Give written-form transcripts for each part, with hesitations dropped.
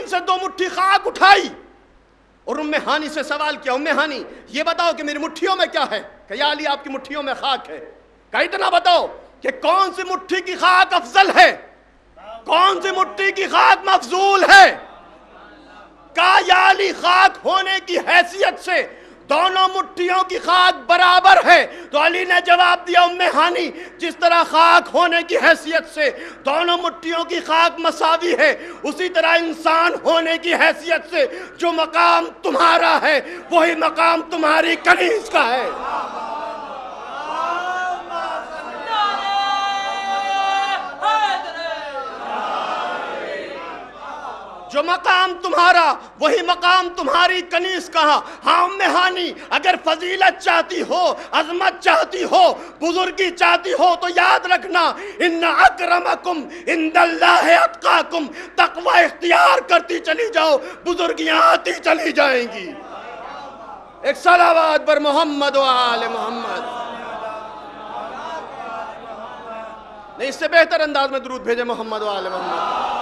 زمین سے 2 مٹھی خاک اٹھائی اور ام ہانی سے سوال کیا، ام ہانی یہ بتاؤ کہ میری مٹھیوں میں کیا ہے؟ کہ یا علی آپ کی مٹھیوں میں خاک ہے۔ کہ اتنا بتاؤ کہ کون سی مٹھی کی خاک افضل ہے، کون سی مٹھی کی خاک مفضول ہے؟ کہا یا علی خاک ہونے کی حیثیت سے دونوں مٹھیوں کی خاک برابر ہے۔ تو علی نے جواب دیا ام ہانی جس طرح خاک ہونے کی حیثیت سے دونوں مٹھیوں کی خاک مساوی ہے، اسی طرح انسان ہونے کی حیثیت سے جو مقام تمہارا ہے وہی مقام تمہاری کنیز کا ہے۔ جو مقام تمہارا وہی مقام تمہاری کنیز کہا۔ ہاں ام ہانی اگر فضیلت چاہتی ہو، عظمت چاہتی ہو، بزرگی چاہتی ہو تو یاد رکھنا ان اکرمکم عند اللہ اتقاکم، تقوی اختیار کرتی چلی جاؤ، بزرگیاں آتی چلی جائیں گی۔ ایک صلوات پر محمد و آل محمد۔ نہیں اس سے بہتر انداز میں درود بھیجے محمد و آل محمد۔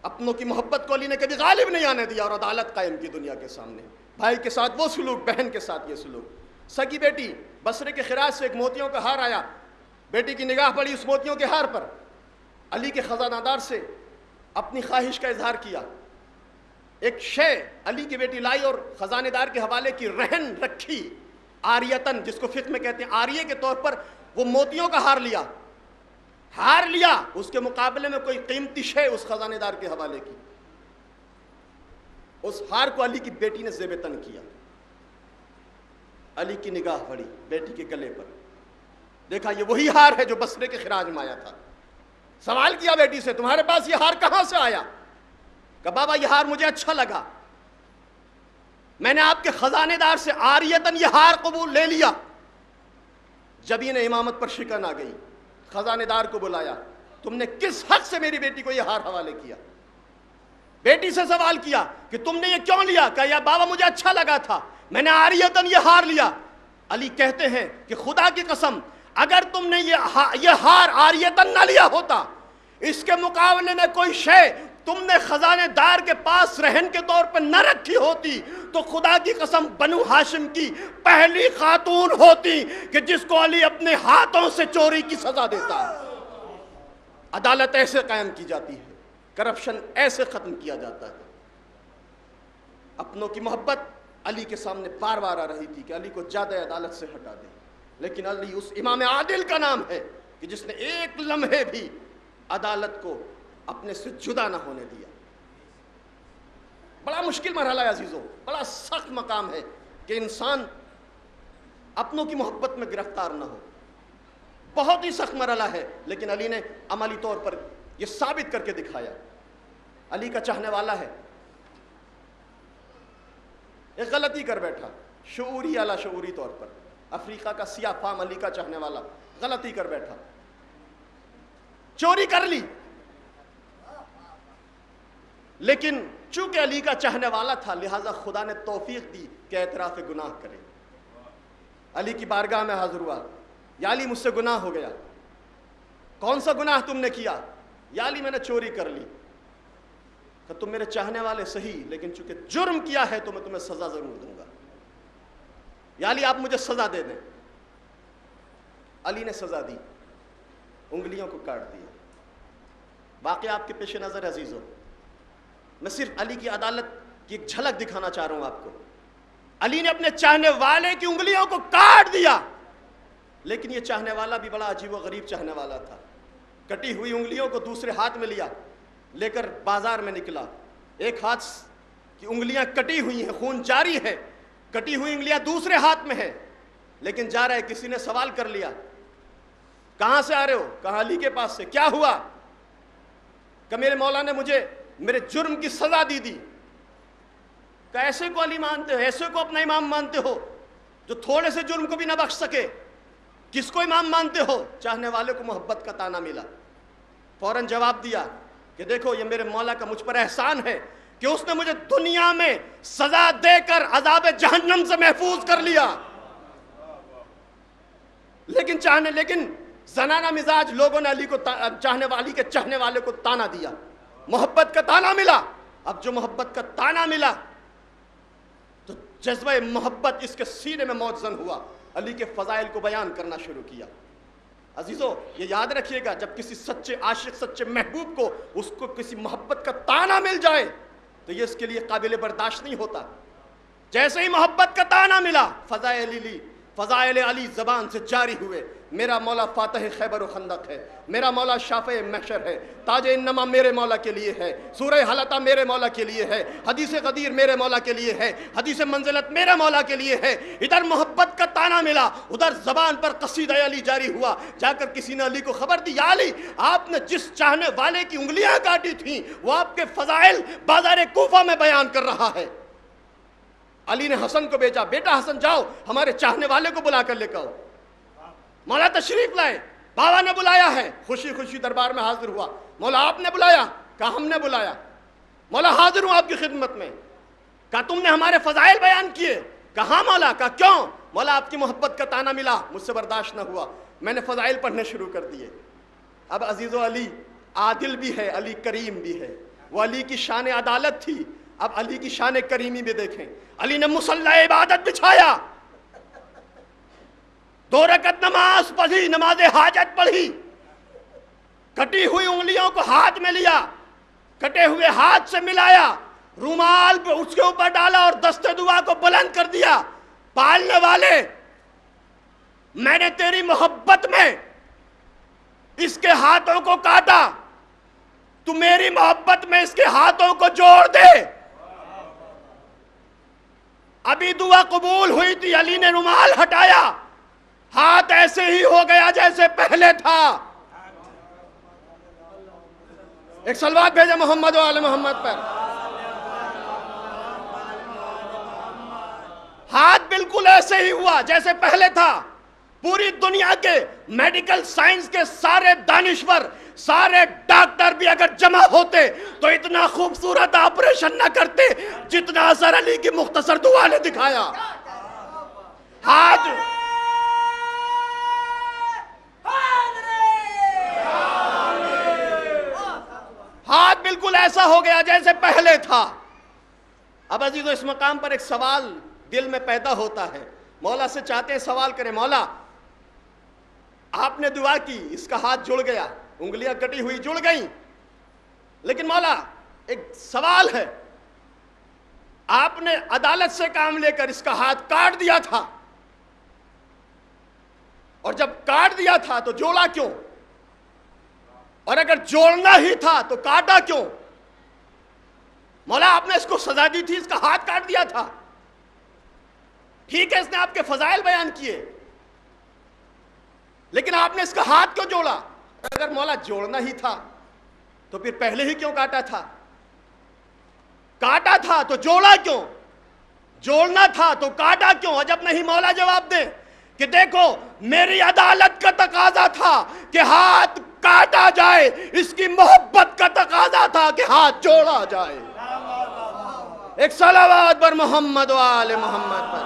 اپنوں کی محبت کو علی نے کبھی غالب نہیں آنے دیا اور عدالت قائم کی دنیا کے سامنے۔ بھائی کے ساتھ وہ سلوک، بہن کے ساتھ یہ سلوک۔ سگی بیٹی بصرے کے خراج سے ایک موتیوں کا ہار آیا، بیٹی کی نگاہ پڑی اس موتیوں کے ہار پر، علی کے خزانہ دار سے اپنی خواہش کا اظہار کیا۔ ایک شے علی کی بیٹی لائی اور خزانہ دار کے حوالے کی رہن رکھی، آریتن جس کو فقہ میں کہتے ہیں آریے کے طور پر، وہ موتیوں کا ہار لیا۔ ہار لیا، اس کے مقابلے میں کوئی قیمتی شے اس خزانہ دار کے حوالے کی۔ اس ہار کو علی کی بیٹی نے زیب تن کیا۔ علی کی نگاہ پڑی بیٹی کے گلے پر، دیکھا یہ وہی ہار ہے جو بصرے کے خراج میں آیا تھا۔ سوال کیا بیٹی سے تمہارے پاس یہ ہار کہاں سے آیا؟ کہ بابا یہ ہار مجھے اچھا لگا، میں نے آپ کے خزانہ دار سے آریتن یہ ہار قبول لے لیا۔ جبین امامت پر شکن آ گئی، خزانہ دار کو بلایا، تم نے کس حق سے میری بیٹی کو یہ ہار حوالے کیا؟ بیٹی سے سوال کیا کہ تم نے یہ کیوں لیا؟ کہا یا بابا مجھے اچھا لگا تھا، میں نے آریتن یہ ہار لیا۔ علی کہتے ہیں کہ خدا کی قسم اگر تم نے یہ ہار آریتن نہ لیا ہوتا، اس کے مقابلے میں کوئی شے تم نے خزانہ دار کے پاس رہن کے طور پر نہ رکھی ہوتی تو خدا کی قسم بنو ہاشم کی پہلی خاتون ہوتی کہ جس کو علی اپنے ہاتھوں سے چوری کی سزا دیتا ہے۔ عدالت ایسے قائم کی جاتی ہے، کرپشن ایسے ختم کیا جاتا ہے۔ اپنوں کی محبت علی کے سامنے بار بار آ رہی تھی کہ علی کو زیادہ عدالت سے ہٹا دے، لیکن علی اس امام عادل کا نام ہے کہ جس نے ایک لمحے بھی عدالت کو اپنے سے جدا نہ ہونے دیا۔ بڑا مشکل مرحلہ ہے عزیزوں، بڑا سخت مقام ہے کہ انسان اپنوں کی محبت میں گرفتار نہ ہو، بہت ہی سخت مرحلہ ہے، لیکن علی نے عملی طور پر یہ ثابت کر کے دکھایا۔ علی کا چاہنے والا ہے، ایک غلطی کر بیٹھا شعوری اعلیٰ شعوری طور پر، افریقہ کا سیاہ فام علی کا چاہنے والا غلطی کر بیٹھا، چوری کر لی، لیکن چونکہ علی کا چاہنے والا تھا لہٰذا خدا نے توفیق دی کہ اعتراف گناہ کرے۔ علی کی بارگاہ میں حاضر ہوا، یا علی مجھ سے گناہ ہو گیا۔ کون سا گناہ تم نے کیا؟ یا علی میں نے چوری کر لی۔ کہ تم میرے چاہنے والے صحیح، لیکن چونکہ جرم کیا ہے تو میں تمہیں سزا ضرور دوں گا، یا علی آپ مجھے سزا دے دیں۔ علی نے سزا دی، انگلیوں کو کاٹ دیا۔ واقعہ آپ کے پیش نظر عزیزوں، میں صرف علی کی عدالت کی ایک جھلک دکھانا چاہ رہا ہوں آپ کو۔ علی نے اپنے چاہنے والے کی انگلیوں کو کاٹ دیا، لیکن یہ چاہنے والا بھی بڑا عجیب و غریب چاہنے والا تھا۔ کٹی ہوئی انگلیوں کو دوسرے ہاتھ میں لیا، لے کر بازار میں نکلا۔ ایک ہاتھ کی انگلیاں کٹی ہوئی ہیں، خون جاری ہے، کٹی ہوئی انگلیاں دوسرے ہاتھ میں ہے، لیکن جا رہا ہے۔ کسی نے سوال کر لیا، کہاں سے آ رہے ہو؟ کہا علی کے پاس سے۔ کیا ہوا؟ کہ میرے مولا نے مجھے میرے جرم کی سزا دی۔ کہ ایسے کو علی مانتے ہو، ایسے کو اپنا امام مانتے ہو جو تھوڑے سے جرم کو بھی نہ بخش سکے؟ کس کو امام مانتے ہو؟ چاہنے والے کو محبت کا تانا ملا، فوراً جواب دیا کہ دیکھو یہ میرے مولا کا مجھ پر احسان ہے کہ اس نے مجھے دنیا میں سزا دے کر عذاب جہنم سے محفوظ کر لیا۔ لیکن زنانہ مزاج لوگوں نے علی کو علی کے چاہنے والے کو تانا دیا، محبت کا تانا ملا۔ اب جو محبت کا تانا ملا تو جذبہ محبت اس کے سینے میں موزن ہوا، علی کے فضائل کو بیان کرنا شروع کیا۔ عزیزو یہ یاد رکھیے گا، جب کسی سچے عاشق، سچے محبوب کو اس کو کسی محبت کا تانا مل جائے تو یہ اس کے لیے قابل برداشت نہیں ہوتا۔ جیسے ہی محبت کا تانا ملا، فضائل علی زبان سے جاری ہوئے۔ میرا مولا فاتح خیبر و خندق ہے، میرا مولا شافع محشر ہے، تاج انما میرے مولا کے لیے ہے، سورہ حلقہ میرے مولا کے لیے ہے، حدیث قدیر میرے مولا کے لیے ہے، حدیث منزلت میرے مولا کے لیے ہے۔ ادھر محبت کا تانا ملا، ادھر زبان پر قصیدہ علی جاری ہوا۔ جا کر کسی نے علی کو خبر دی، یا علی آپ نے جس چاہنے والے کی انگلیاں کاٹی تھیں وہ آپ کے فضائل بازار کوفہ میں بیان کر رہا ہے۔ علی نے حسن کو بھیجا، بیٹا حسن جاؤ ہمارے چاہنے والے کو بلا کر لے کر آؤ۔ مولا تشریف لائے، بابا نے بلایا ہے، خوشی خوشی دربار میں حاضر ہوا۔ مولا آپ نے بلایا؟ کہا ہم نے بلایا۔ مولا حاضر ہوں آپ کی خدمت میں۔ کہا تم نے ہمارے فضائل بیان کیے؟ کہا مولا۔ کہا کیوں؟ مولا آپ کی محبت کا تانا ملا، مجھ سے برداشت نہ ہوا، میں نے فضائل پڑھنے شروع کر دیے۔ اب عزیزو علی عادل بھی ہے، علی کریم بھی ہے۔ وہ علی کی شان عدالت تھی، اب علی کی شان کریمی بھی دیکھیں۔ علی نے مصلی عبادت بچھایا، 2 رکعت نماز پڑھی، نماز حاجت پڑھی، کٹی ہوئی انگلیوں کو ہاتھ میں لیا، کٹے ہوئے ہاتھ سے ملایا، رومال پہ اس کے اوپر ڈالا اور دست دعا کو بلند کر دیا۔ پالنے والے، میں نے تیری محبت میں اس کے ہاتھوں کو کاٹا، تو میری محبت میں اس کے ہاتھوں کو جوڑ دے۔ ابھی دعا قبول ہوئی تھی، علی نے رومال ہٹایا، ہاتھ ایسے ہی ہو گیا جیسے پہلے تھا۔ ایک صلوات بھیجے محمد و آل محمد پر۔ ہاتھ بالکل ایسے ہی ہوا جیسے پہلے تھا۔ پوری دنیا کے میڈیکل سائنس کے سارے دانشور، سارے ڈاکٹر بھی اگر جمع ہوتے تو اتنا خوبصورت آپریشن نہ کرتے جتنا اثر علی کی مختصر دعا نے دکھایا۔ ہاتھ بالکل ایسا ہو گیا جیسے پہلے تھا۔ اب عزیزو اس مقام پر ایک سوال دل میں پیدا ہوتا ہے، مولا سے چاہتے ہیں سوال کریں، مولا آپ نے دعا کی، اس کا ہاتھ جڑ گیا، انگلیاں کٹی ہوئی جڑ گئیں، لیکن مولا ایک سوال ہے، آپ نے عدالت سے کام لے کر اس کا ہاتھ کاٹ دیا تھا، اور جب کاٹ دیا تھا تو جوڑا کیوں؟ اور اگر جوڑنا ہی تھا تو کاٹا کیوں؟ مولا آپ نے اس کو سزا دی تھی، اس کا ہاتھ کاٹ دیا تھا، ٹھیک ہے اس نے آپ کے فضائل بیان کیے، لیکن آپ نے اس کا ہاتھ کیوں جوڑا؟ اگر مولا جوڑنا ہی تھا تو پھر پہلے ہی کیوں کاٹا تھا؟ کاٹا تھا تو جوڑا کیوں؟ جوڑنا تھا تو کاٹا کیوں؟ عجب نہیں مولا جواب دے کہ دیکھو میری عدالت کا تقاضا تھا کہ ہاتھ کاٹا جائے، اس کی محبت کا تقاضا تھا کہ ہاتھ جوڑا جائے۔ ایک صلوات بر محمد و آل محمد پر۔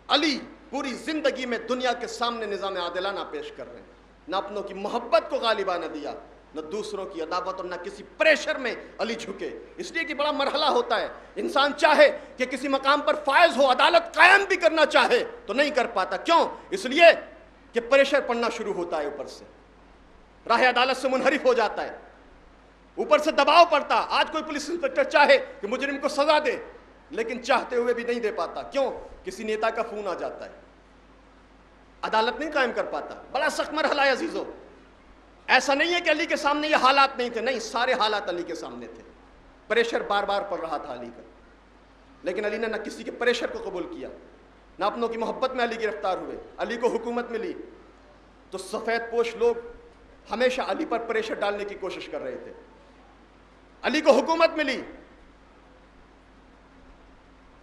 علی پوری زندگی میں دنیا کے سامنے نظام عادلانہ پیش کر رہے ہیں، نہ اپنوں کی محبت کو غالبہ نہ دیا، نہ دوسروں کی عداوت، اور نہ کسی پریشر میں علی جھکے۔ اس لیے کہ بڑا مرحلہ ہوتا ہے، انسان چاہے کہ کسی مقام پر فائز ہو، عدالت قائم بھی کرنا چاہے تو نہیں کر پاتا۔ کیوں؟ اس لیے کہ پریشر پڑنا شروع ہوتا ہے، اوپر سے راہ عدالت سے منحرف ہو جاتا ہے، اوپر سے دباؤ پڑتا۔ آج کوئی پولیس انسپکٹر چاہے کہ مجرم کو سزا دے، لیکن چاہتے ہوئے بھی نہیں دے پاتا۔ کیوں؟ کسی نیتا کا فون آ جاتا ہے، عدالت نہیں قائم کر پاتا۔ بڑا سخت مرحلہ ہے عزیزو۔ ایسا نہیں ہے کہ علی کے سامنے یہ حالات نہیں تھے، نہیں، سارے حالات علی کے سامنے تھے، پریشر بار بار پڑ رہا تھا علی کا، لیکن علی نے نہ کسی کے پریشر کو قبول کیا، نہ اپنوں کی محبت میں علی گرفتار ہوئے۔ علی کو حکومت ملی تو سفید پوش لوگ ہمیشہ علی پر پریشر ڈالنے کی کوشش کر رہے تھے۔ علی کو حکومت ملی،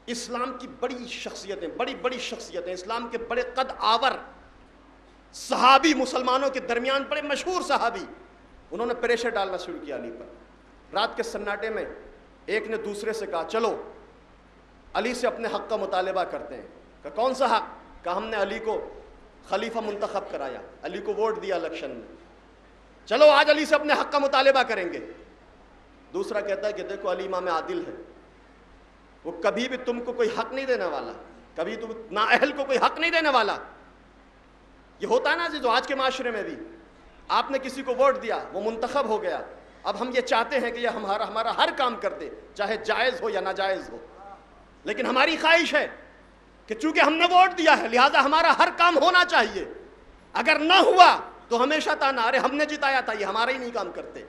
اسلام کی بڑی شخصیتیں، بڑی شخصیتیں، اسلام کے بڑے قد آور صحابی، مسلمانوں کے درمیان بڑے مشہور صحابی، انہوں نے پریشر ڈالنا شروع کیا علی پر۔ رات کے سناٹے میں ایک نے دوسرے سے کہا چلو علی سے اپنے حق کا مطالبہ کرتے ہیں۔ کہا کون سا حق؟ کہ ہم نے علی کو خلیفہ منتخب کرایا، علی کو ووٹ دیا الیکشن میں، چلو آج علی سے اپنے حق کا مطالبہ کریں گے۔ دوسرا کہتا ہے کہ دیکھو علی امام عادل ہے، وہ کبھی بھی تم کو کوئی حق نہیں دینے والا، کبھی تم نااہل کو کوئی حق نہیں دینے والا۔ یہ ہوتا ہے نا جو آج کے معاشرے میں بھی، آپ نے کسی کو ووٹ دیا، وہ منتخب ہو گیا، اب ہم یہ چاہتے ہیں کہ یہ ہمارا ہر کام کر دے، چاہے جائز ہو یا ناجائز ہو، لیکن ہماری خواہش ہے کہ چونکہ ہم نے ووٹ دیا ہے لہٰذا ہمارا ہر کام ہونا چاہیے، اگر نہ ہوا تو ہمیشہ تانا، ارے ہم نے جتایا تھا، یہ ہمارا ہی نہیں کام کرتے۔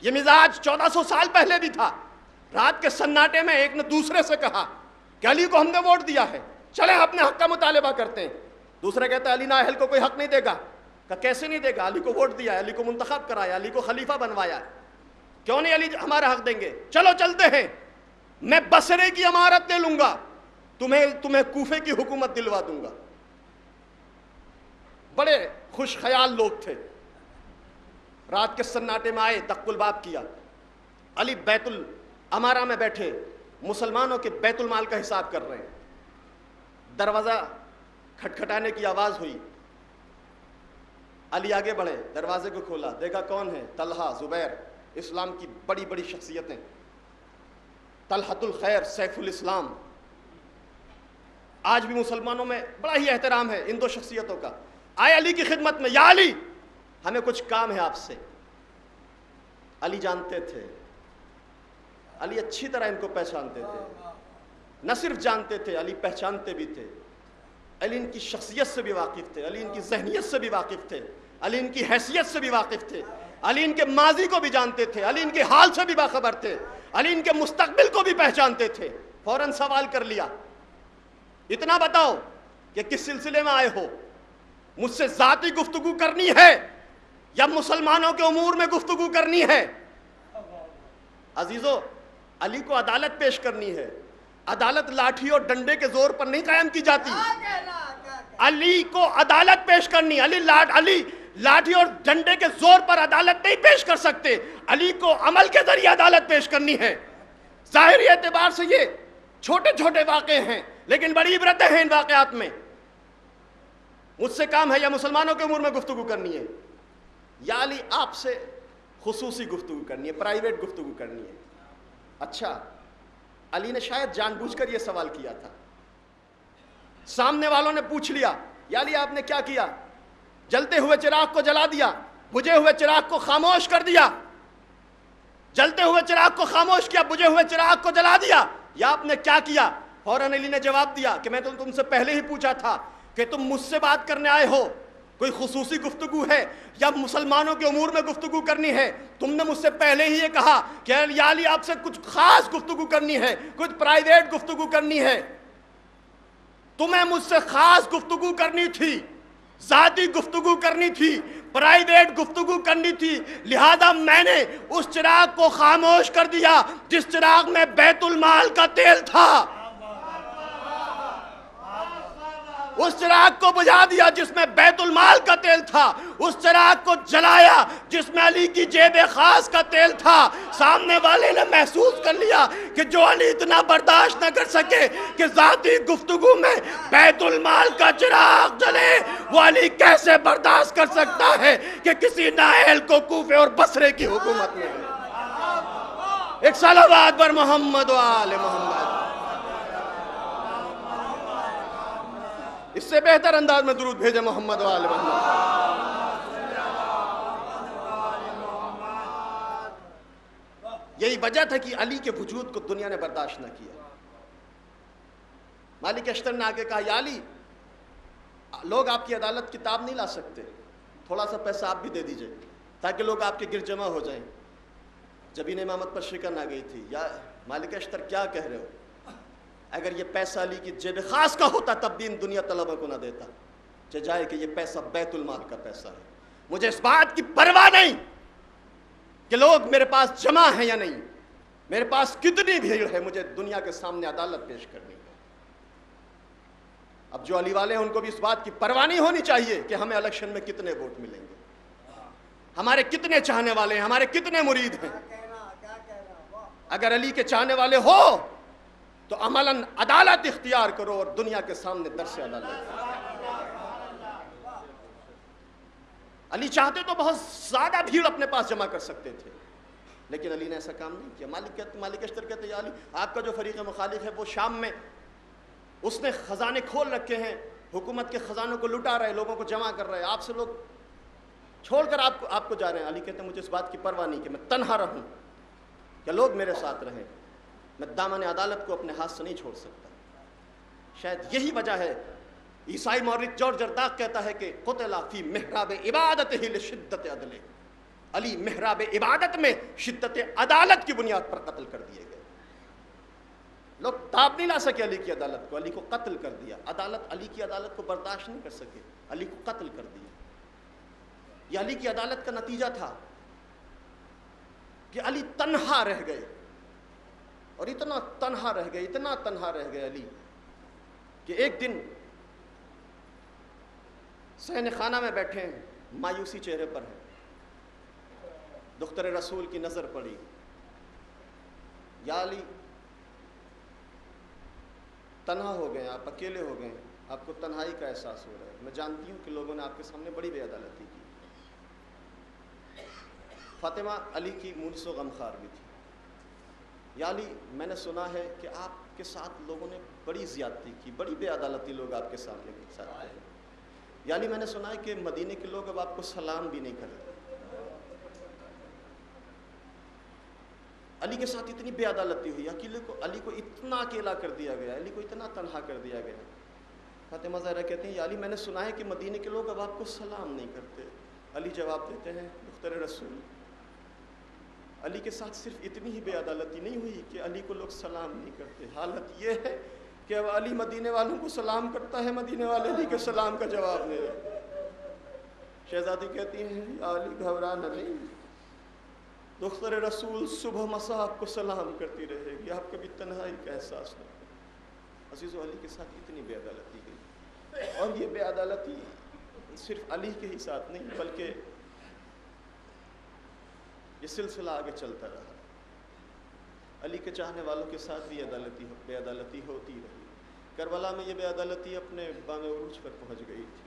یہ مزاج 1400 سال پہلے بھی تھا۔ رات کے سناٹے میں ایک نے دوسرے سے کہا کہ علی کو ہم نے ووٹ دیا ہے، چلے اپنے حق کا مطالبہ کرتے ہیں۔ دوسرا کہتا ہے علی نااہل کو کوئی حق نہیں دے گا۔ کہ کیسے نہیں دے گا؟ علی کو ووٹ دیا ہے، علی کو منتخب کرایا، علی کو خلیفہ بنوایا، کیوں نہیں علی ہمارا حق دیں گے؟ چلو چلتے ہیں، میں بصرے کی امارت دے لوں گا، تمہیں کوفے کی حکومت دلوا دوں گا۔ بڑے خوش خیال لوگ تھے، رات کے سناٹے میں آئے، دق الباب کیا، علی بیت الامارہ میں بیٹھے مسلمانوں کے بیت المال کا حساب کر رہے ہیں۔ دروازہ کھٹکھٹانے کی آواز ہوئی، علی آگے بڑھے، دروازے کو کھولا، دیکھا کون ہے؟ طلحہ، زبیر، اسلام کی بڑی بڑی شخصیتیں، طلحۃ الخیر، سیف الاسلام۔ آج بھی مسلمانوں میں بڑا ہی احترام ہے ان دو شخصیتوں کا۔ آئے علی کی خدمت میں، یا علی ہمیں کچھ کام ہے آپ سے۔ علی جانتے تھے، علی اچھی طرح ان کو پہچانتے تھے، نہ صرف جانتے تھے، علی پہچانتے بھی تھے۔ علی ان کی شخصیت سے بھی واقف تھے، علی ان کی ذہنیت سے بھی واقف تھے، علی ان کی حیثیت سے بھی واقف تھے، علی ان کے ماضی کو بھی جانتے تھے، علی ان کے حال سے بھی باخبر تھے، علی ان کے مستقبل کو بھی پہچانتے تھے۔ فوراً سوال کر لیا، اتنا بتاؤ کہ کس سلسلے میں آئے ہو؟ مجھ سے ذاتی گفتگو کرنی ہے یا مسلمانوں کے امور میں گفتگو کرنی ہے؟ عزیزو، علی کو عدالت پیش کرنی ہے۔ عدالت لاٹھی اور ڈنڈے کے زور پر نہیں قائم کی جاتی، علی کو عدالت پیش کرنی۔ علی لاٹھی اور ڈنڈے کے زور پر عدالت نہیں پیش کر سکتے، علی کو عمل کے ذریعے عدالت پیش کرنی ہے۔ ظاہری اعتبار سے یہ چھوٹے چھوٹے واقعے ہیں لیکن بڑی عبرتیں ہیں ان واقعات میں۔ مجھ سے کام ہے یا مسلمانوں کے امور میں گفتگو کرنی ہے، یا علی آپ سے خصوصی گفتگو کرنی ہے، پرائیویٹ گفتگو کرنی ہے؟ اچھا، علی نے شاید جان بوجھ کر یہ سوال کیا تھا۔ سامنے والوں نے پوچھ لیا، یا علی آپ نے کیا کیا؟ جلتے ہوئے چراغ کو جلا دیا، بجھے ہوئے چراغ کو خاموش کر دیا، جلتے ہوئے چراغ کو خاموش کیا، بجھے ہوئے چراغ کو جلا دیا، یا آپ نے کیا کیا؟ فوراً علی نے جواب دیا کہ میں تو تم سے پہلے ہی پوچھا تھا کہ تم مجھ سے بات کرنے آئے ہو، کوئی خصوصی گفتگو ہے یا مسلمانوں کے امور میں گفتگو کرنی ہے؟ تم نے مجھ سے پہلے ہی یہ کہا کہ یا علی آپ سے کچھ خاص گفتگو کرنی ہے، کچھ پرائیویٹ گفتگو کرنی ہے۔ تمہیں مجھ سے خاص گفتگو کرنی تھی، ذاتی گفتگو کرنی تھی، پرائیویٹ گفتگو کرنی تھی، لہذا میں نے اس چراغ کو خاموش کر دیا جس چراغ میں بیت المال کا تیل تھا، اس چراغ کو بجھا دیا جس میں بیت المال کا تیل تھا، اس چراغ کو جلایا جس میں علی کی جیب خاص کا تیل تھا۔ سامنے والے نے محسوس کر لیا کہ جو علی اتنا برداشت نہ کر سکے کہ ذاتی گفتگو میں بیت المال کا چراغ جلے، وہ علی کیسے برداشت کر سکتا ہے کہ کسی نااہل کو کوفے اور بصرے کی حکومت میں؟ ایک صلوات بر محمد و آل محمد۔ اس سے بہتر انداز میں درود بھیجے محمد و آل محمد۔ یہی وجہ تھا کہ علی کے وجود کو دنیا نے برداشت نہ کیا۔ مالک اشتر نے آگے کہا، یا علی لوگ آپ کی عدالت کتاب نہیں لا سکتے، تھوڑا سا پیسہ آپ بھی دے دیجئے تاکہ لوگ آپ کے گرد جمع ہو جائیں۔ جبین امامت پر شکن آ گئی تھی، یا مالک اشتر کیا کہہ رہے ہو؟ اگر یہ پیسہ علی کی جیب خاص کا ہوتا تب بھی ان دنیا طلبہ کو نہ دیتا، جائے کہ یہ پیسہ بیت المال کا پیسہ ہے۔ مجھے اس بات کی پرواہ نہیں کہ لوگ میرے پاس جمع ہیں یا نہیں، میرے پاس کتنی بھیڑ ہے، مجھے دنیا کے سامنے عدالت پیش کرنی ہے۔ اب جو علی والے ہیں ان کو بھی اس بات کی پرواہ نہیں ہونی چاہیے کہ ہمیں الیکشن میں کتنے ووٹ ملیں گے، ہمارے کتنے چاہنے والے ہیں، ہمارے کتنے مرید ہیں۔ اگر علی کے چاہنے والے ہو تو عملاً عدالت اختیار کرو اور دنیا کے سامنے درس عدالت. علی چاہتے تو بہت زیادہ بھیڑ اپنے پاس جمع کر سکتے تھے، لیکن علی نے ایسا کام نہیں کیا. مالک اشتر کہتے ہیں یا علی، آپ کا جو فریق مخالف ہے وہ شام میں اس نے خزانے کھول رکھے ہیں، حکومت کے خزانوں کو لٹا رہے، لوگوں کو جمع کر رہے، آپ سے لوگ چھوڑ کر آپ کو جا رہے ہیں. علی کہتے ہیں مجھے اس بات کی پرواہ نہیں کہ میں تنہا رہوں کہ لوگ میرے ساتھ رہیں، میں دامن عدالت کو اپنے ہاتھ سے نہیں چھوڑ سکتا. شاید یہی وجہ ہے عیسائی مورخ جارج جرداق کہتا ہے کہ قتل فی محراب عبادتہ لشدت عدلہ، علی محراب عبادت میں شدت عدالت کی بنیاد پر قتل کر دیے گئے. لوگ تاب نہیں لا سکے علی کی عدالت کو، علی کو قتل کر دیا. عدالت علی کی عدالت کو برداشت نہیں کر سکے، علی کو قتل کر دیا. یہ علی کی عدالت کا نتیجہ تھا کہ علی تنہا رہ گئے، اور اتنا تنہا رہ گئے علی کہ ایک دن صحن خانہ میں بیٹھے ہیں، مایوسی چہرے پر ہے. دختر رسول کی نظر پڑی. یا علی، تنہا ہو گئے، آپ اکیلے ہو گئے، آپ کو تنہائی کا احساس ہو رہا ہے. میں جانتی ہوں کہ لوگوں نے آپ کے سامنے بڑی بے عدالتی کی. فاطمہ علی کی مونس و غمخوار بھی تھی. یا علی، میں نے سنا ہے کہ آپ کے ساتھ لوگوں نے بڑی زیادتی کی، بڑی بے عدالتی لوگ آپ کے سامنے کے ساتھ ہیں. یا علی، میں نے سنا ہے کہ مدینے کے لوگ اب آپ کو سلام بھی نہیں کرتے. علی کے ساتھ اتنی بے عدالتی ہوئی، علی کو اتنا اکیلا کر دیا گیا، علی کو اتنا تنہا کر دیا گیا. فاطمہ زہرا کہتے ہیں یا علی، میں نے سنا ہے کہ مدینے کے لوگ اب آپ کو سلام نہیں کرتے. علی جواب دیتے ہیں دختر رسول، علی کے ساتھ صرف اتنی ہی بے عدالتی نہیں ہوئی کہ علی کو لوگ سلام نہیں کرتے، حالت یہ ہے کہ اب علی مدینے والوں کو سلام کرتا ہے، مدینے والے علی کے سلام کا جواب نہیں دیتے. شہزادی کہتی ہیں یا علی گھبرانا نہیں، دختر رسول صبح مساء آپ کو سلام کرتی رہے گی، آپ کبھی تنہائی کا احساس نہ کریں. عزیزو، علی کے ساتھ اتنی بے عدالتی گئی، اور یہ بے عدالتی صرف علی کے ہی ساتھ نہیں بلکہ یہ سلسلہ آگے چلتا رہا. علی کے چاہنے والوں کے ساتھ بھی بے عدالتی ہوتی رہی. کربلا میں یہ بے عدالتی اپنے بام عروج پر پہنچ گئی تھی.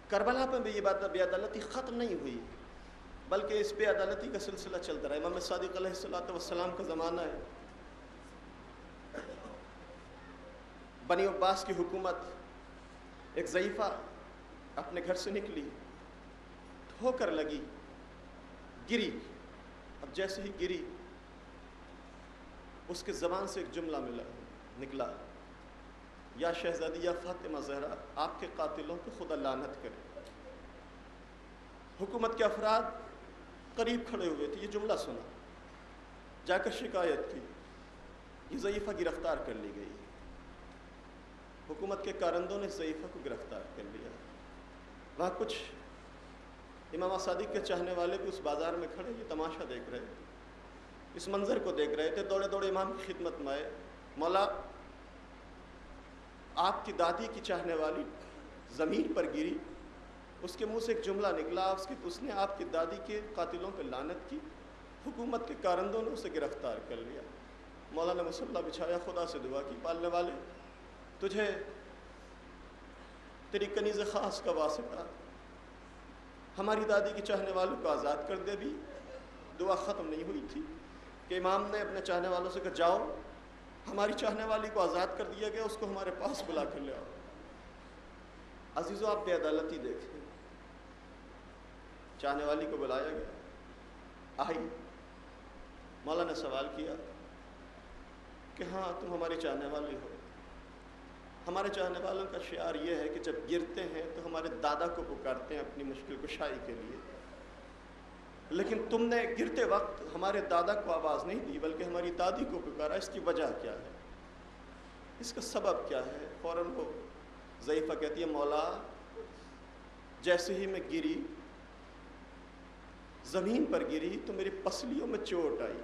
کربلا پہ بھی یہ بے عدالتی ختم نہیں ہوئی بلکہ اس بے عدالتی کا سلسلہ چلتا رہا. امام صادق علیہ السلام کا زمانہ ہے. بنی عباس کی حکومت، ایک ضعیفہ اپنے گھر سے نکلی، ٹھوکر لگی، گری. اب جیسے ہی گری اس کے زبان سے ایک جملہ نکلا، یا شہزادی یا فاطمہ زہرا، آپ کے قاتلوں کو خدا لعنت کرے. حکومت کے افراد قریب کھڑے ہوئے تھے، یہ جملہ سنا، جا کر شکایت کی، یہ ضعیفہ گرفتار کر لی گئی. حکومت کے کارندوں نے ضعیفہ کو گرفتار کر لیا. وہاں کچھ امام صادق کے چاہنے والے بھی اس بازار میں کھڑے یہ تماشا دیکھ رہے تھے، اس منظر کو دیکھ رہے تھے. دوڑے دوڑے امام کی خدمت میں آئے. مولا، آپ کی دادی کی چاہنے والی زمین پر گری، اس کے منہ سے ایک جملہ نکلا، اس نے آپ کی دادی کے قاتلوں پہ لعنت کی. حکومت کے کارندوں نے اسے گرفتار کر لیا. مولا نے مصلی بچھایا، خدا سے دعا کی، پالنے والے تجھے تیری کنیز خاص کا واسطہ ہماری دادی کی چاہنے والوں کو آزاد کر دے. بھی دعا ختم نہیں ہوئی تھی کہ امام نے اپنے چاہنے والوں سے کہا جاؤ، ہماری چاہنے والی کو آزاد کر دیا گیا، اس کو ہمارے پاس بلا کر لے آؤ. عزیزو، آپ بے عدالتی دیکھیں. چاہنے والی کو بلایا گیا، آئی. مولا نے سوال کیا کہ ہاں تم ہماری چاہنے والی ہو. ہمارے چاہنے والوں کا شعار یہ ہے کہ جب گرتے ہیں تو ہمارے دادا کو پکارتے ہیں اپنی مشکل کشائی کے لیے، لیکن تم نے گرتے وقت ہمارے دادا کو آواز نہیں دی بلکہ ہماری دادی کو پکارا. اس کی وجہ کیا ہے؟ اس کا سبب کیا ہے؟ فوراً وہ ضعیفہ کہتی ہے مولا، جیسے ہی میں گری، زمین پر گری تو میری پسلیوں میں چوٹ آئی.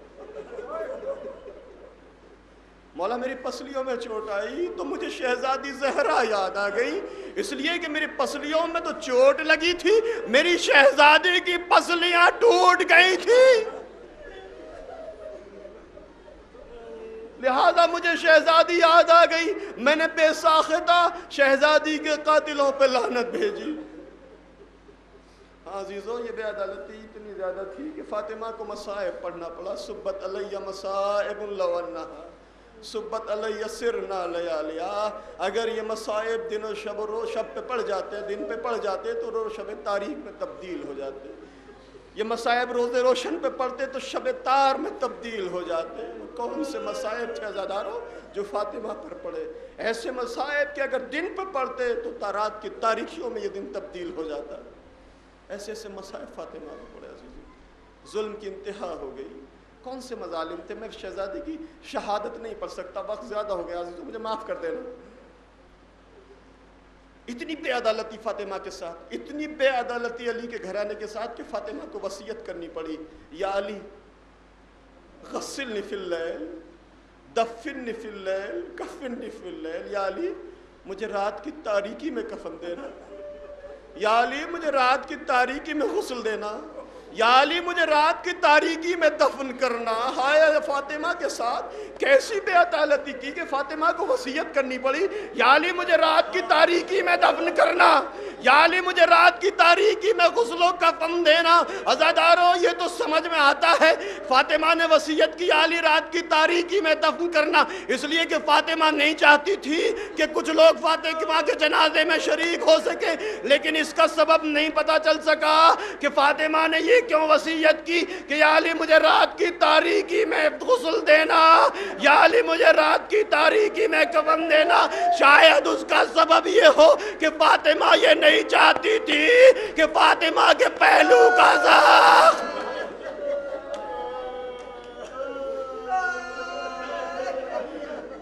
مولا، میری پسلیوں میں چوٹ آئی تو مجھے شہزادی زہرا یاد آ گئی، اس لیے کہ میری پسلیوں میں تو چوٹ لگی تھی، میری شہزادی کی پسلیاں ٹوٹ گئی تھی. لہذا مجھے شہزادی یاد آ گئی، میں نے بے ساختہ شہزادی کے قاتلوں پہ لعنت بھیجی۔ عزیزو یہ بے عدالتی اتنی زیادہ تھی کہ فاطمہ کو مصائب پڑھنا پڑا۔ سبت علیہ مصائب لو انہا سبت علیہ سرنا لیالیا۔ اگر یہ مصائب دن و شب شب پہ پڑھ جاتے، دن پہ پڑھ جاتے تو روز شب تاریخ میں تبدیل ہو جاتے۔ یہ مصائب روز روشن پہ پڑھتے تو شب تار میں تبدیل ہو جاتے۔ کون سے مصائب تھے عزادارو جو فاطمہ پر پڑھے؟ ایسے مصائب کہ اگر دن پہ پڑھتے تو رات کی تاریخیوں میں یہ دن تبدیل ہو جاتا۔ ایسے ایسے مصائب فاطمہ پر پڑھے عزیزو۔ ظلم کی انتہا ہو گئی۔ کون سے مظالم تھے؟ میں شہزادی کی شہادت نہیں پڑھ سکتا، وقت زیادہ ہو گیا عزیزو، مجھے معاف کر دینا۔ اتنی بے عدالتی فاطمہ کے ساتھ، اتنی بے عدالتی علی کے گھرانے کے ساتھ کہ فاطمہ کو وصیت کرنی پڑی، یا علی غسلنی فی اللیل دفننی فی اللیل کفننی فی اللیل۔ یا علی مجھے رات کی تاریکی میں کفن دینا، یا علی مجھے رات کی تاریکی میں غسل دینا، یا علی مجھے رات کی تاریکی میں دفن کرنا۔ ہائے فاطمہ کے ساتھ کیسی بے عدالتی کی کہ فاطمہ کو وصیت کرنی پڑی، یا علی مجھے رات کی تاریکی میں دفن کرنا، یا علی مجھے رات کی تاریکی میں غسل و کفن دینا۔ عزادارو یہ تو سمجھ میں آتا ہے فاطمہ نے وصیت کی یا علی رات کی تاریکی میں دفن کرنا، اس لیے کہ فاطمہ نہیں چاہتی تھی کہ کچھ لوگ فاطمہ کے جنازے میں شریک ہو سکے، لیکن اس کا سبب نہیں پتا چل سکا کہ فاطمہ نے یہ کیوں وصیت کی کہ یا علی مجھے رات کی تاریکی میں غسل دینا، یا علی مجھے رات کی تاریکی میں کفن دینا۔ شاید اس کا سبب یہ ہو کہ فاطمہ یہ نہیں چاہتی تھی کہ فاطمہ کے پہلو کا زخم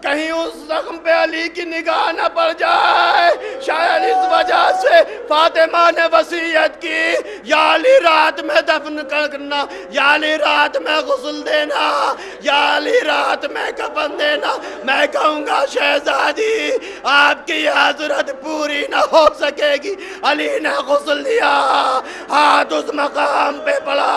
کہیں اس زخم پہ علی کی نگاہ نہ پڑ جائے۔ شاید اس وجہ سے فاطمہ نے وصیت کی یا علی رات میں دفن کرنا، یا علی رات میں غسل دینا، یا علی رات میں کفن دینا۔ میں کہوں گا شہزادی آپ کی حضرت پوری نہ ہو سکے گی۔ علی نے غسل دیا، ہاتھ اس مقام پہ پڑا،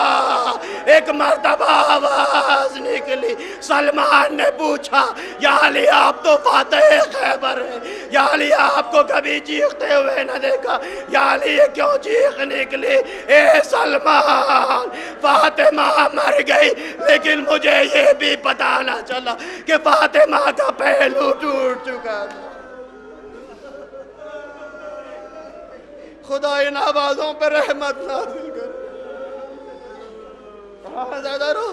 ایک مرتبہ آواز نکلی، سلمان نے پوچھا یا علی آپ تو فاتح خیبر ہیں، یا علی آپ کو کبھی چیختے ہوئے نہ دیکھا، یا علی یہ کیوں چیخ نکلی؟ اے سلمان فاطمہ مر گئی، لیکن مجھے یہ بھی پتا نہ چلا کہ فاطمہ کا پہلو ٹوٹ چکا تھا۔ خدا ان آوازوں پر رحمت نازل کر۔ عزادارو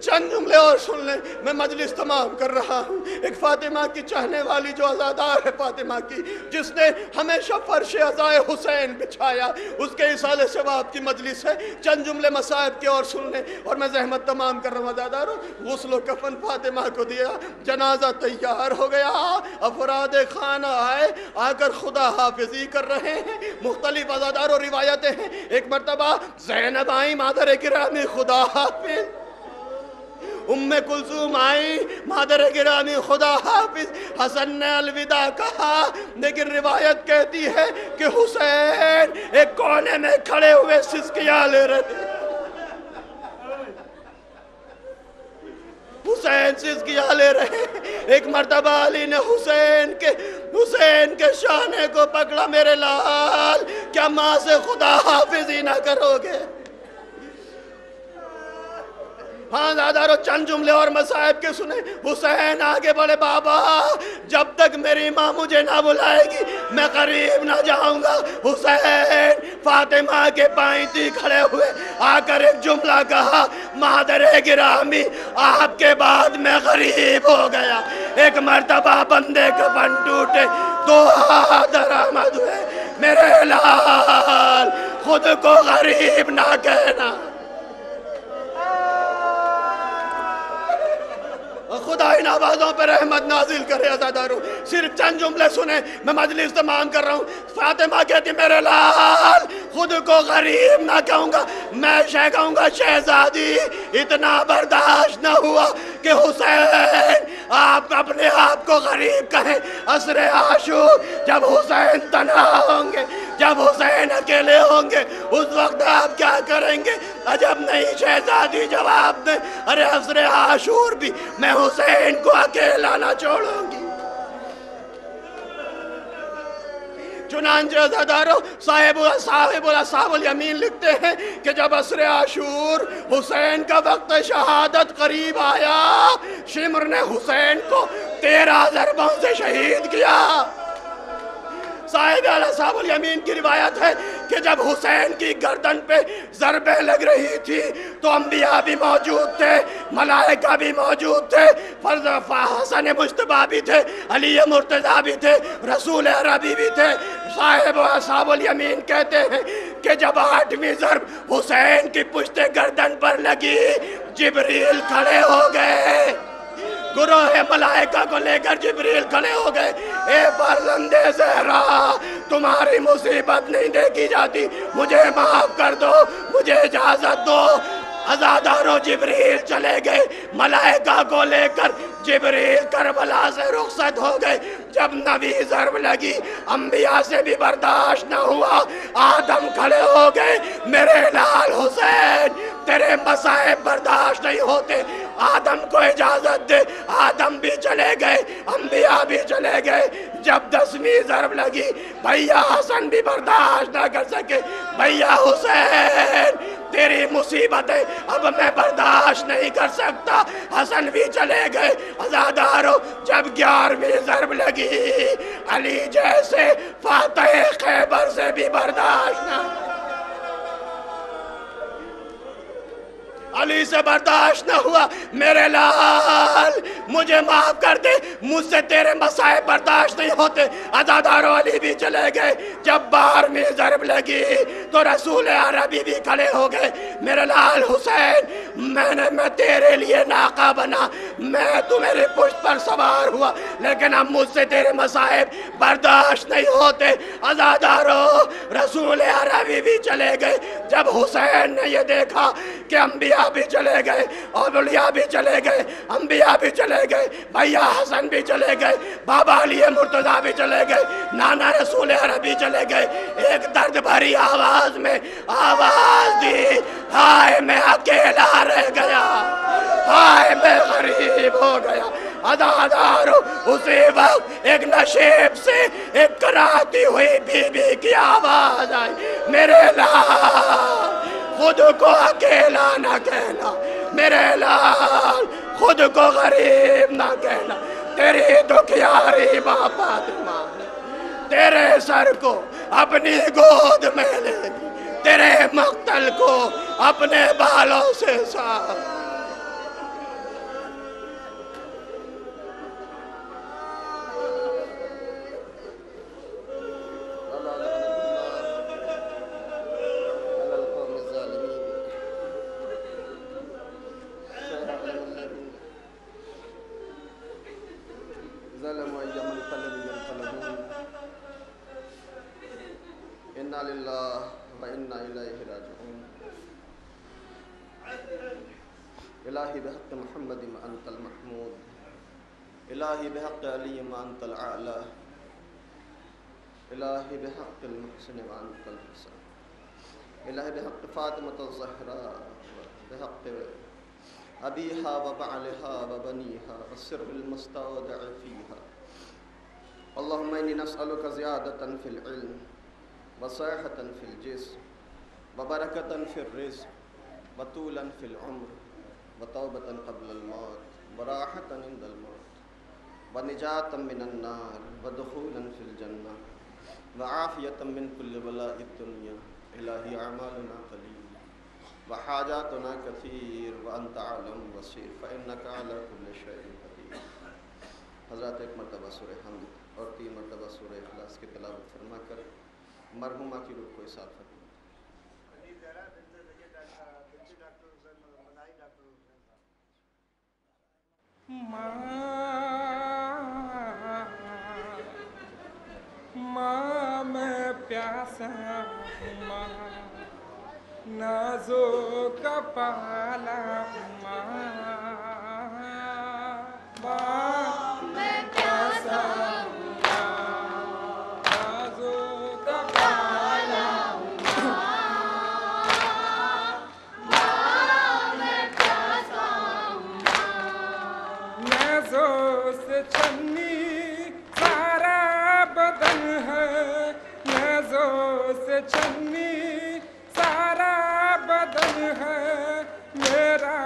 چند جملے اور سن لیں، میں مجلس تمام کر رہا ہوں۔ ایک فاطمہ کی چاہنے والی جو عزادار ہے فاطمہ کی، جس نے ہمیشہ فرش عزائے حسین بچھایا، اس کے اصالہ ثواب کی مجلس ہے۔ چند جملے مصائب کے اور سن لیں اور میں زحمت تمام کر رہا ہوں۔ عزادارو غسل و کفن فاطمہ کو دیا، جنازہ تیار ہو گیا، افراد خانہ آئے، آ کر خدا حافظی کر رہے ہیں۔ مختلف عزادارو روایتیں ہیں۔ ایک مرتبہ زینب آئیں، مادر گرامی خدا حافظ، ام کلثوم آئی، مادر گرامی خدا حافظ، حسن نے الوداع کہا، لیکن روایت کہتی ہے کہ حسین ایک کونے میں کھڑے ہوئے سسکیاں لے رہے تھے۔ حسین سسکیاں لے رہے۔ ایک مرتبہ علی نے حسین کے شانے کو پکڑا، میرے لال کیا ماں سے خدا حافظی نہ کرو گے؟ ہاں زادارو چند جملے اور مصائب کے سنے۔ حسین آگے بڑھے، بابا جب تک میری ماں مجھے نہ بلائے گی میں قریب نہ جاؤں گا۔ حسین فاطمہ کے پائیں کھڑے ہوئے آ کر ایک جملہ کہا، مادر گرامی آپ کے بعد میں غریب ہو گیا۔ ایک مرتبہ بندے کفن ٹوٹے، دو ہاتھ درآمد ہوئے، میرے لال خود کو غریب نہ کہنا۔ خدا ان آوازوں پر رحمت نازل کرے۔ عزادارو صرف چند جملے سنیں، میں مجلس تمام کر رہا ہوں۔ فاطمہ کہتی میرے لال خود کو غریب نہ کہوں گا، میں کہوں گا شہزادی اتنا برداشت نہ ہوا کہ حسین آپ اپنے آپ کو غریب کہیں۔ عصر عاشور جب حسین تنہا ہوں گے، جب حسین اکیلے ہوں گے، اس وقت آپ کیا کریں؟ کریں گے؟ عجب نہیں شہزادی جواب دے، ارے عصر عاشور بھی میں حسین کو اکیلا نہ چھوڑوں گی۔ چنانچہ عزادارو صاحب اصحاب الیمین لکھتے ہیں کہ جب عصر عاشور حسین کا وقت شہادت قریب آیا، شمر نے حسین کو 13 ضربوں سے شہید کیا۔ صاحب الیمین کی روایت ہے کہ جب حسین کی گردن پہ ضربیں لگ رہی تھی تو انبیاء بھی موجود تھے، ملائکہ بھی موجود تھے، حسن مجتبیٰ بھی تھے، علی مرتضیٰ بھی تھے، رسول عربی بھی تھے۔ صاحب الیمین کہتے ہیں کہ جب 8ویں ضرب حسین کی پشت گردن پر لگی، جبریل کھڑے ہو گئے، گروہ ملائکہ کو لے کر جبریل کھڑے ہو گئے، اے فرزند زہرا تمہاری مصیبت نہیں دیکھی جاتی، مجھے معاف کر دو، مجھے اجازت دو۔ عزادارو جبریل چلے گئے، ملائکہ کو لے کر جبریل کربلا سے رخصت ہو گئے۔ جب 9ویں ضرب لگی، انبیاء سے بھی برداشت نہ ہوا، آدم کھڑے ہو گئے، میرے لال حسین تیرے مصائب برداشت نہیں ہوتے، آدم کو اجازت دے۔ آدم بھی چلے گئے، انبیاء بھی چلے گئے۔ جب 10ویں ضرب لگی، بھیا حسن بھی برداشت نہ کر سکے، بھیا حسین تیری مصیبتیں اب میں برداشت نہیں کر سکتا، حسن بھی چلے گئے۔ عزادارو جب 11ویں ضرب لگی، علی جیسے فاتح خیبر سے بھی برداشت نہ، علی سے برداشت نہ ہوا، میرے لال مجھے معاف کر دے، مجھ سے تیرے مصائب برداشت نہیں ہوتے۔ عزادارو علی بھی چلے گئے۔ جب 12ویں ضرب لگی تو رسول عربی بھی کھڑے ہو گئے، میرے لال حسین میں تیرے لیے ناقہ بنا، میں تو میرے پشت پر سوار ہوا، لیکن اب مجھ سے تیرے مصائب برداشت نہیں ہوتے۔ عزادارو رسول عربی بھی چلے گئے۔ جب حسین نے یہ دیکھا کہ انبیاء بھی چلے گئے، اولیاء بھی چلے گئے، انبیاء بھی چلے گئے، بھیا حسن بھی چلے گئے، بابا علی مرتضیٰ بھی چلے گئے، نانا رسول عربی چلے گئے، ایک درد بھری آواز میں آواز دی، ہائے میں اکیلا رہ گیا، ہائے میں غریب ہو گیا۔ عزادارو اسی وقت ایک نشیب سے ایک کراتی ہوئی بی بی کی آواز آئی، میرے لال خود کو اکیلا نہ کہنا، میرے لال خود کو غریب نہ کہنا، تیری دکھیاری ماں فاطمہ تیرے سر کو اپنی گود میں لے گی، تیرے مقتل کو اپنے بالوں سے صاف۔ انا للہ و انا الیہ راجعون۔ الہی بحق محمد ما انت المحمود، الہی بحق علی ما انت الاعلی، الہی بحق المحسن ما انت الحسن، الہی بحق فاطمة الزہراء، بحق ابیہا و بعلہا و بنیہا والسر المستودع فیہا، اللہم انی نسألک زیادة فی العلم وصحة في الجسم وبركة في الرزق وطولا في العمر وتوبة قبل الموت وراحة عند الموت ونجاة من النار ودخولا في الجنة وعافية من كل بلاء الدنيا۔ إلهي أعمالنا قليل وحاجاتنا كثير وأنت أعلم بصير فإنك على كل شيء قدير۔ حضرات ایک مرتبہ سورہ حمد اور 3 مرتبہ سورہ اخلاص کی تلاوت فرما کر مرحومہ کی روح کو احساس فرمائیں۔ ماں میں پیاسا ہوں، ماں نازو کا پالا ہوں، ماں میں پیاسا ہوں، نازو کا پالا ہوں، سے چھنی سارا بدن ہے میرا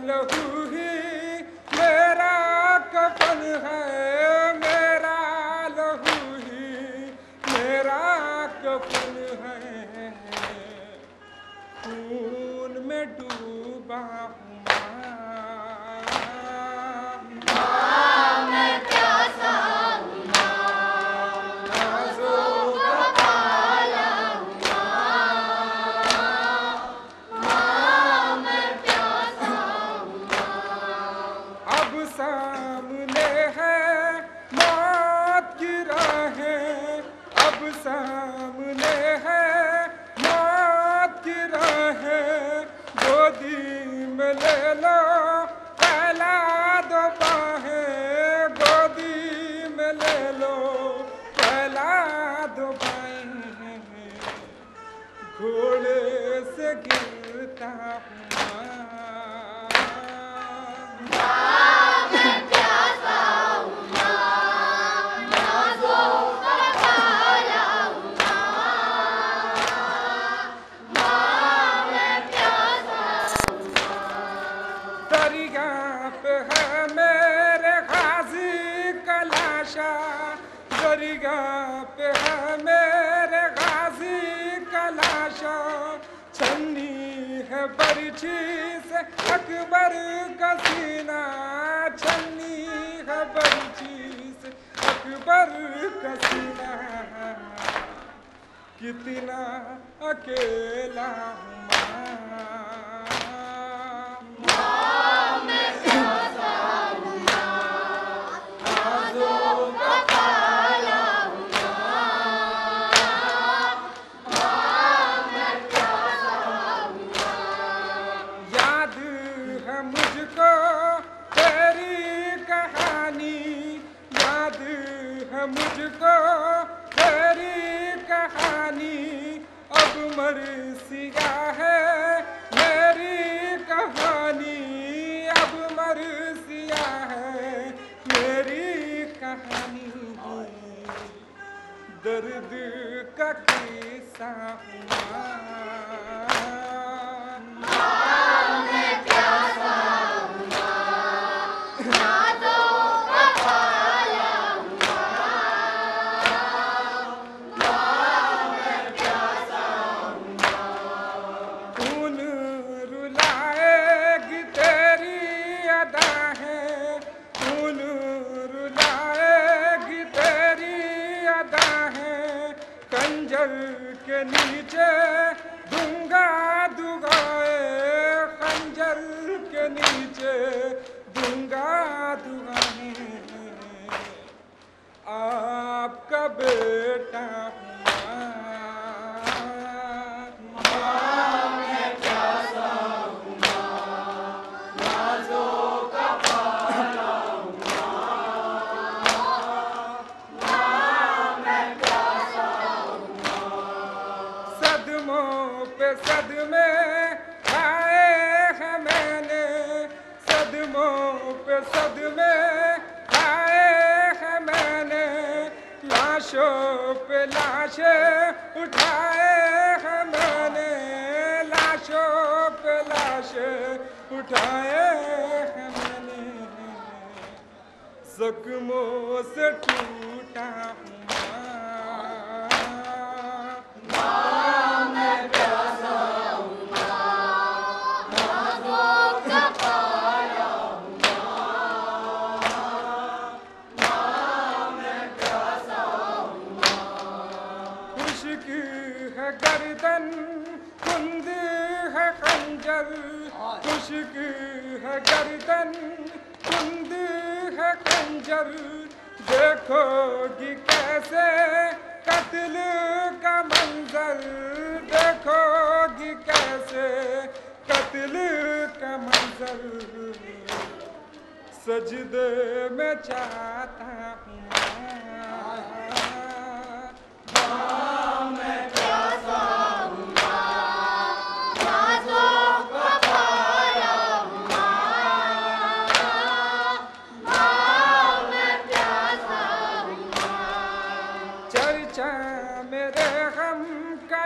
لہو ہی میرا کفن ہے میرا لہو ہی میرا کفن ہے خون میں ڈوبا ہوں سامنے ہے موت کی راہیں اب سامنے ہے موت کی راہیں گودی میں لے لو پھیلا دو باہیں گودی میں لے لو پھیلا دو باہیں گھوڑے سے گرتا ہوں دریا پہ ہے میرے غازی کا لاشا دریا پہ ہے میرے غازی کا لاشا چھنی ہے برچھی سے اکبر کا سینہ چھنی ہے برچھی سے اکبر کا سینہ کتنا اکیلا ہوں مجھ کو تیری کہانی اب مرثیہ ہے میری کہانی اب مرثیہ ہے میری کہانی درد کا قصہ خنجر کے نیچے دوں گا دعائے خنجر کے نیچے دوں گا دعائیں آپ کا بیٹا صدمے کھائے ہیں میں نے صدموں پہ صدمے کھائے ہیں میں نے لاشوں پہ لاشیں اٹھائے ہیں میں نے لاشوں پہ لاشیں اٹھائے ہیں میں نے زخموں سے ٹوٹا ہوں گردن کند ہے خنجر خشک ہے گردن کند ہے خنجر دیکھو گی کیسے قتل کا منظر دیکھو گی کیسے قتل کا منظر سجدے میں چاہتا ہوں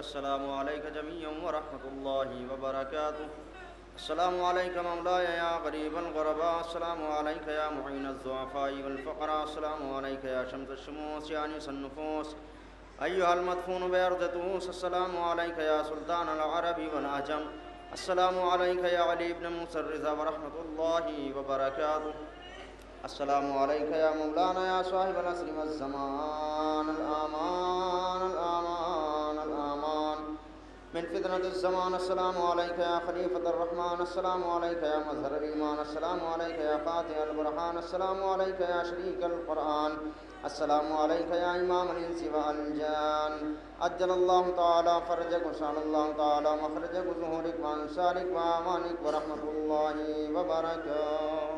السلام عليك جميعا ورحمة الله وبركاته. السلام عليك مولاي يا غريب الغرباء. السلام عليك يا معين الضعفاء والفقراء. السلام عليك يا شمس الشموس يا أنيس النفوس أيها المدفون بأرض طوس. السلام عليك يا سلطان العرب والعجم. السلام عليك يا علي بن موسى الرضا ورحمة الله وبركاته. السلام عليك يا مولانا يا صاحب العصر والزمان. الآمان الآمان الآمان من فتنة الزمان. السلام عليك يا خليفة الرحمن. السلام عليك يا مظهر الإيمان. السلام عليك يا قاطع البرهان. السلام عليك يا شريك القرآن. السلام عليك يا إمام الإنس والجان. أجل الله تعالى فرجك وسأل الله تعالى مخرجك وظهورك وأنصارك وأمانك ورحمة الله وبركاته.